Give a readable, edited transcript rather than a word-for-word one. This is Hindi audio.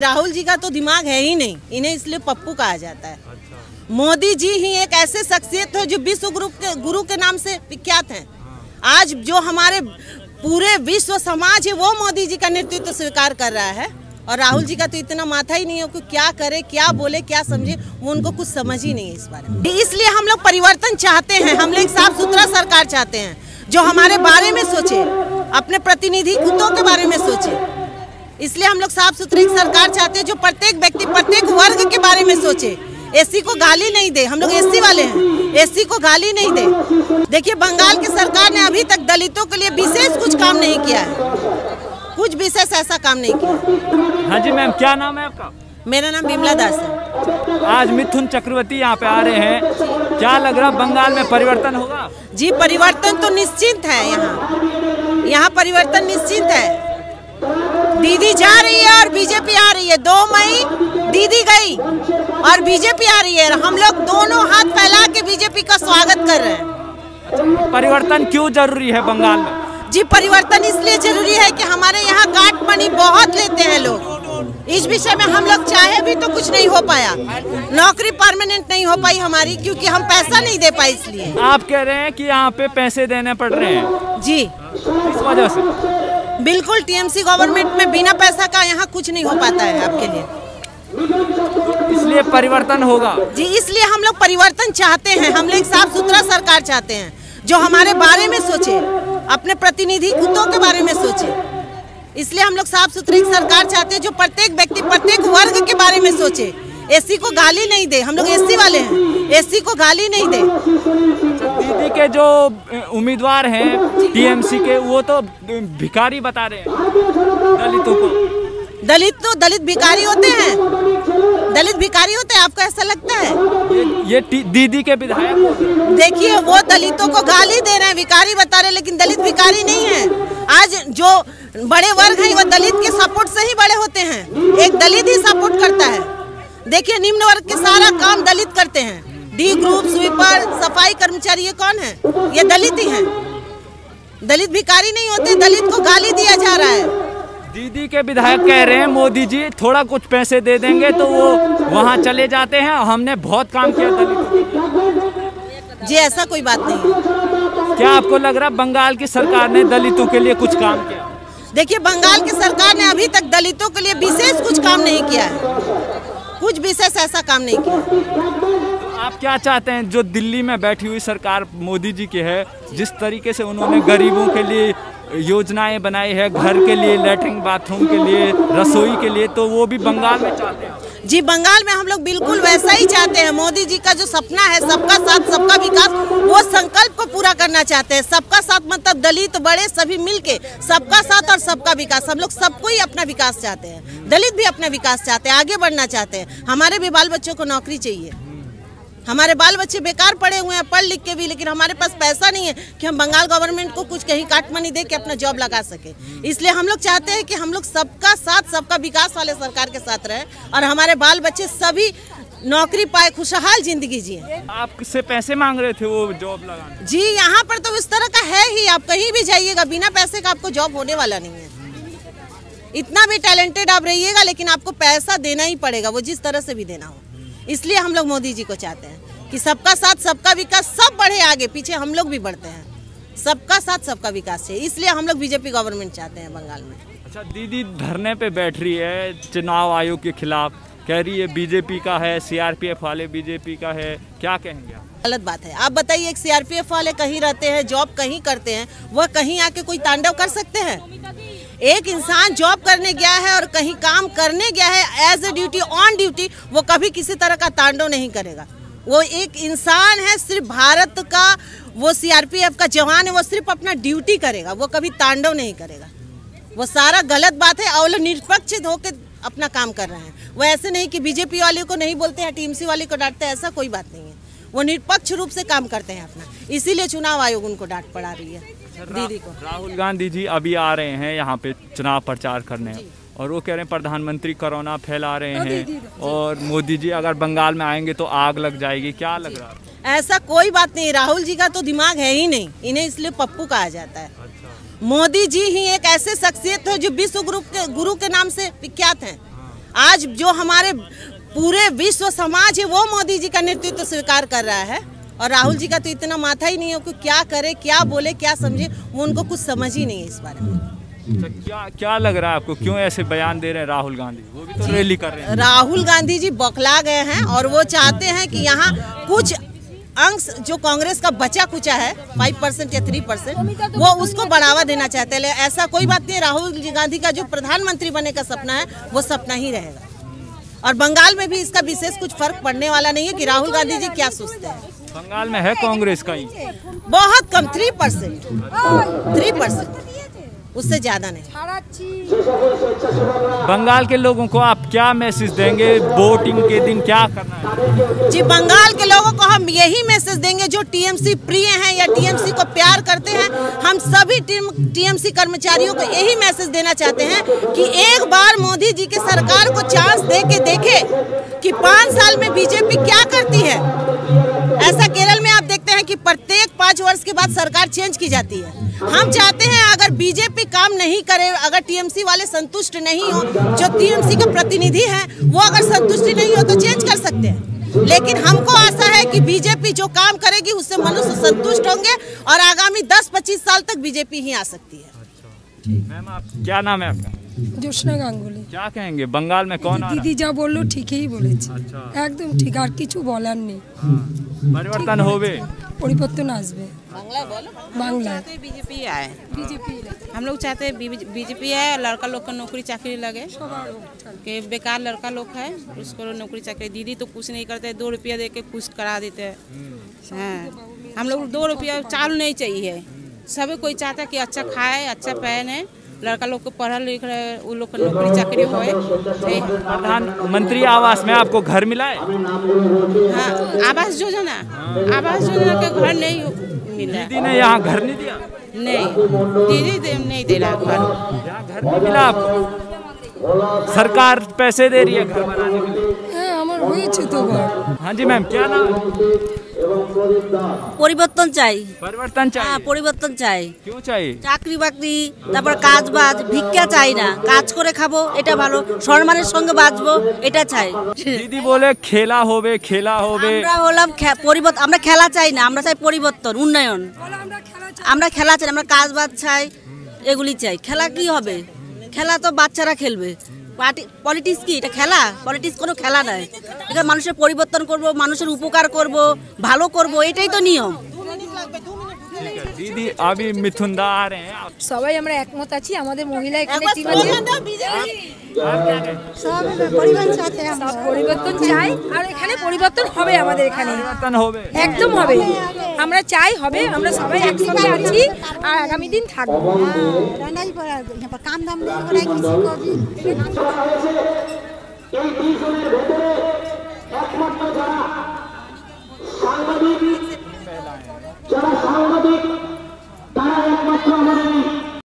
राहुल जी का तो दिमाग है ही नहीं, इन्हें इसलिए पप्पू कहा जाता है। अच्छा। मोदी जी ही एक ऐसे शख्सियत है जो विश्व गुरु के नाम से विख्यात हैं। आज जो हमारे पूरे विश्व समाज है वो मोदी जी का नेतृत्व स्वीकार कर रहा है, और राहुल जी का तो इतना माथा ही नहीं है कि क्या करे, क्या बोले, क्या समझे, वो उनको कुछ समझ ही नहीं है इस बारे में। इसलिए हम लोग परिवर्तन चाहते हैं, हम लोग साफ सुथरा सरकार चाहते हैं जो हमारे बारे में सोचे, अपने प्रतिनिधित्वों के बारे में सोचे। इसलिए हम लोग साफ सुथरी सरकार चाहते हैं जो प्रत्येक व्यक्ति, प्रत्येक वर्ग के बारे में सोचे। एससी को गाली नहीं दे, हम लोग एससी वाले हैं, एससी को गाली नहीं दे। देखिए बंगाल की सरकार ने अभी तक दलितों के लिए विशेष कुछ काम नहीं किया है, कुछ विशेष ऐसा काम नहीं किया। हाँ जी मैम, क्या नाम है आपका? मेरा नाम बिमला दास है। आज मिथुन चक्रवर्ती यहाँ पे आ रहे हैं, क्या लग रहा बंगाल में परिवर्तन होगा? जी परिवर्तन तो निश्चित है, यहाँ परिवर्तन निश्चित है। दीदी जा रही है और बीजेपी आ रही है। 2 मई दीदी गई और बीजेपी आ रही है, हम लोग दोनों हाथ फैला के बीजेपी का स्वागत कर रहे हैं। परिवर्तन क्यों जरूरी है बंगाल में? जी परिवर्तन इसलिए जरूरी है कि हमारे यहाँ काट मनी बहुत लेते हैं लोग। इस विषय में हम लोग चाहे भी तो कुछ नहीं हो पाया, नौकरी परमानेंट नहीं हो पाई हमारी, क्योंकि हम पैसा नहीं दे पाए। इसलिए आप कह रहे हैं कि यहाँ पे पैसे देने पड़ रहे हैं? जी इस वजह से बिल्कुल, टीएमसी गवर्नमेंट में बिना पैसा का यहाँ कुछ नहीं हो पाता है आपके लिए, इसलिए परिवर्तन होगा। जी इसलिए हम लोग परिवर्तन चाहते हैं, हम लोग साफ सुथरा सरकार चाहते हैं जो हमारे बारे में सोचे, अपने प्रतिनिधित्वों के बारे में सोचे। इसलिए हम लोग साफ सुथरी सरकार चाहते हैं जो प्रत्येक व्यक्ति, प्रत्येक वर्ग के बारे में सोचे। एससी को गाली नहीं दे, हम लोग एससी वाले हैं, एससी को गाली नहीं दे। दीदी के जो उम्मीदवार हैं टीएमसी के, वो तो भिखारी बता रहे हैं दलितों को। दलित भिखारी होते हैं, दलित भिखारी होते हैं, आपको ऐसा लगता है? ये दीदी के विधायक, देखिए वो दलितों को गाली दे रहे हैं, भिखारी बता रहे हैं, लेकिन दलित भिखारी नहीं है। आज जो बड़े वर्ग हैं वो दलित के सपोर्ट से ही बड़े होते हैं, एक दलित ही सपोर्ट करता है। देखिए निम्न वर्ग के सारा काम दलित करते हैं, डी ग्रुप, स्वीपर, सफाई कर्मचारी, ये कौन है? ये दलित ही हैं। दलित भिखारी नहीं होते, दलित को गाली दिया जा रहा है। दीदी के विधायक कह रहे हैं मोदी जी थोड़ा कुछ पैसे दे देंगे तो वो वहाँ चले जाते हैं, हमने बहुत काम किया दलितों। जी ऐसा कोई बात नहीं है। क्या आपको लग रहा बंगाल की सरकार ने दलितों के लिए कुछ काम किया? देखिए बंगाल की सरकार ने अभी तक दलितों के लिए विशेष कुछ काम नहीं किया है, कुछ विशेष ऐसा काम नहीं किया। तो आप क्या चाहते हैं जो दिल्ली में बैठी हुई सरकार मोदी जी की है, जिस तरीके से उन्होंने गरीबों के लिए योजनाएं बनाई है, घर के लिए, लैट्रिन बाथरूम के लिए, रसोई के लिए, तो वो भी बंगाल में चाहते हैं? जी बंगाल में हम लोग बिल्कुल वैसा ही चाहते हैं। मोदी जी का जो सपना है सबका साथ सबका विकास, वो संकल्प को पूरा करना चाहते हैं। सबका साथ मतलब दलित बड़े सभी मिलके, सबका साथ और सबका विकास। हम लोग सबको ही अपना विकास चाहते हैं, दलित भी अपना विकास चाहते हैं, आगे बढ़ना चाहते हैं। हमारे भी बाल बच्चों को नौकरी चाहिए, हमारे बाल बच्चे बेकार पड़े हुए हैं पढ़ लिख के भी, लेकिन हमारे पास पैसा नहीं है कि हम बंगाल गवर्नमेंट को कुछ कहीं काट मनी दे के अपना जॉब लगा सके। इसलिए हम लोग चाहते हैं कि हम लोग सबका साथ सबका विकास वाले सरकार के साथ रहे और हमारे बाल बच्चे सभी नौकरी पाए, खुशहाल जिंदगी जिए। आप किससे पैसे मांग रहे थे वो जॉब लगाने? जी यहाँ पर तो इस तरह का है ही, आप कहीं भी जाइएगा बिना पैसे का आपको जॉब होने वाला नहीं है। इतना भी टैलेंटेड आप रहिएगा लेकिन आपको पैसा देना ही पड़ेगा, वो जिस तरह से भी देना हो। इसलिए हम लोग मोदी जी को चाहते हैं कि सबका साथ सबका विकास, सब बढ़े आगे, पीछे हम लोग भी बढ़ते हैं, सबका साथ सबका विकास चाहिए। इसलिए हम लोग बीजेपी गवर्नमेंट चाहते हैं बंगाल में। अच्छा, दीदी धरने पे बैठ रही है चुनाव आयोग के खिलाफ, कह रही है बीजेपी का है, सीआरपीएफ वाले बीजेपी का है, क्या कहेंगे आप? गलत बात है। आप बताइए, एक सीआरपीएफ वाले कहीं रहते हैं, जॉब कहीं करते हैं, वह कहीं आके कोई तांडव कर सकते हैं? एक इंसान जॉब करने गया है और कहीं काम करने गया है as a duty, on duty, वो कभी किसी तरह का तांडव नहीं करेगा। वो एक इंसान है, सिर्फ भारत का, वो सीआरपीएफ का जवान है, वो सिर्फ अपना ड्यूटी करेगा, वो कभी तांडव नहीं करेगा। वो सारा गलत बात है और निष्पक्ष होकर अपना काम कर रहे हैं। वो ऐसे नहीं कि बीजेपी वाले को नहीं बोलते हैं, टीएमसी वाले को डांटते हैं, ऐसा कोई बात नहीं है। वो निष्पक्ष रूप से काम करते हैं अपना, इसीलिए चुनाव आयोग उनको डांट पड़ा रही है। दीदी को राहुल गांधी जी अभी आ रहे हैं यहाँ पे चुनाव प्रचार करने, और वो कह रहे हैं प्रधानमंत्री कोरोना फैला रहे हैं, और मोदी जी अगर बंगाल में आएंगे तो आग लग जाएगी, क्या लग रहा है? ऐसा कोई बात नहीं, राहुल जी का तो दिमाग है ही नहीं, इन्हें इसलिए पप्पू कहा जाता है। मोदी जी ही एक ऐसे शख्सियत है जो विश्व गुरु के नाम से विख्यात हैं। आज जो हमारे पूरे विश्व समाज है वो मोदी जी का नेतृत्व स्वीकार कर रहा है, और राहुल जी का तो इतना माथा ही नहीं है कि क्या करे, क्या बोले, क्या समझे, वो उनको कुछ समझ ही नहीं है इस बारे में। क्या लग रहा है आपको, क्यों ऐसे बयान दे रहे हैं राहुल गांधी? वो भी तो रैली कर रहे हैं। राहुल गांधी जी बौखला गए हैं और वो चाहते हैं कि यहाँ कुछ अंश जो कांग्रेस का बचा कुचा है 5% या 3%, वो उसको बढ़ावा देना चाहते हैं। ऐसा कोई बात नहीं, राहुल गांधी का जो प्रधानमंत्री बनने का सपना है वो सपना ही रहेगा, और बंगाल में भी इसका विशेष कुछ फर्क पड़ने वाला नहीं है कि राहुल गांधी जी क्या सोचते हैं। बंगाल में है कांग्रेस का ही बहुत कम 3%, उससे ज्यादा नहीं। बंगाल के लोगों को आप क्या मैसेज देंगे, वोटिंग के दिन क्या करना है? जी, बंगाल के लोगों को हम यही मैसेज देंगे, जो टीएमसी प्रिय हैं या टीएमसी को प्यार करते हैं, हम सभी टीएमसी कर्मचारियों को यही मैसेज देना चाहते हैं कि एक बार मोदी जी के सरकार को चांस दे के देखे कि 5 साल में बीजेपी क्या करती है। ऐसा केरल में आप देखते हैं कि प्रत्येक 5 वर्ष के बाद सरकार चेंज की जाती है। हम चाहते हैं अगर बीजेपी काम नहीं करे, अगर टीएमसी वाले संतुष्ट नहीं हो, जो टीएमसी के प्रतिनिधि हैं वो अगर संतुष्टि नहीं हो तो चेंज कर सकते हैं, लेकिन हमको आशा है कि बीजेपी जो काम करेगी उससे मनुष्य संतुष्ट होंगे और आगामी 10-25 साल तक बीजेपी ही आ सकती है। मैम, आप क्या नाम है आपका? जोशना गांगुली। क्या कहेंगे, बंगाल में कौन आ रहा है? दीदी जा बोलो ठीक ही बोलेছে, একদম ঠিক, আর কিছু বলার নেই। परिवर्तन होवे, परिवर्तन আসবে। बांग्ला बीजेपी आए, हम लोग चाहते हैं बीजेपी आए, लड़का लोग को नौकरी चाकरी लगे, कि बेकार लड़का लोग है उसको नौकरी चाकरी। दीदी तो कुछ नहीं करते, 2 रुपया दे के कुछ करा देते हैं। हाँ, हम लोग 2 रुपया चालू नहीं चाहिए, सभी कोई चाहता है कि अच्छा खाए, अच्छा पहने, लड़का लोग को पढ़ा लिख रहे, वो लोग को नौकरी चाकरी होए। प्रधानमंत्री आवास में आपको घर मिला है? हाँ, आवास योजना, आवास योजना के घर नहीं मिला। दीदी ने यहाँ घर नहीं दिया? नहीं, दीदी नहीं दे रहा घर। यहाँ घर नहीं मिला आपको? सरकार पैसे दे रही है घर बनाने के लिए? हाँ जी मैम, क्या नाम? পরিবর্তন চাই। परिवर्तन चाहिए? হ্যাঁ, পরিবর্তন চাই। क्यों चाहिए? চাকরি বাকরি, তারপর কাজ বাজ, ভিক্ষা চাই না, কাজ করে খাবো এটা ভালো, সম্মানের সঙ্গে বাঁচবো এটা চাই। दीदी बोले खेला होवे, खेला होवे। আমরা হলাম পরিবর্তন, আমরা খেলা চাই না, আমরা চাই পরিবর্তন, উন্নয়ন। আমরা খেলা চাই, আমরা কাজ বাজ চাই, এগুলি চাই। খেলা কি হবে? খেলা তো বাচ্চারা খেলবে। পলিটিক্স কি এটা খেলা? পলিটিক্স কোনো খেলা নয়। এখানে মানুষের পরিবর্তন করব, মানুষের উপকার করব, ভালো করব, এটাই তো নিয়ম। दीदी अभी मिथुन दा आ रहे हैं, সবাই আমরা একমত আছি, আমাদের মহিলা এখানে টিম আছে, সব পরিবর্তন চাই, আর এখানে পরিবর্তন হবে, আমাদের এখানে परिवर्तन होवे, একদম হবে, আমরা চাই হবে, আমরা সবাই একসঙ্গে আছি আর আগামী দিন থাকবো। रहना ही पड़ा, यहाँ पर काम धाम नहीं हो रहा है किसी को भी। এই দুজনের ভেতরে একমাত্র যারা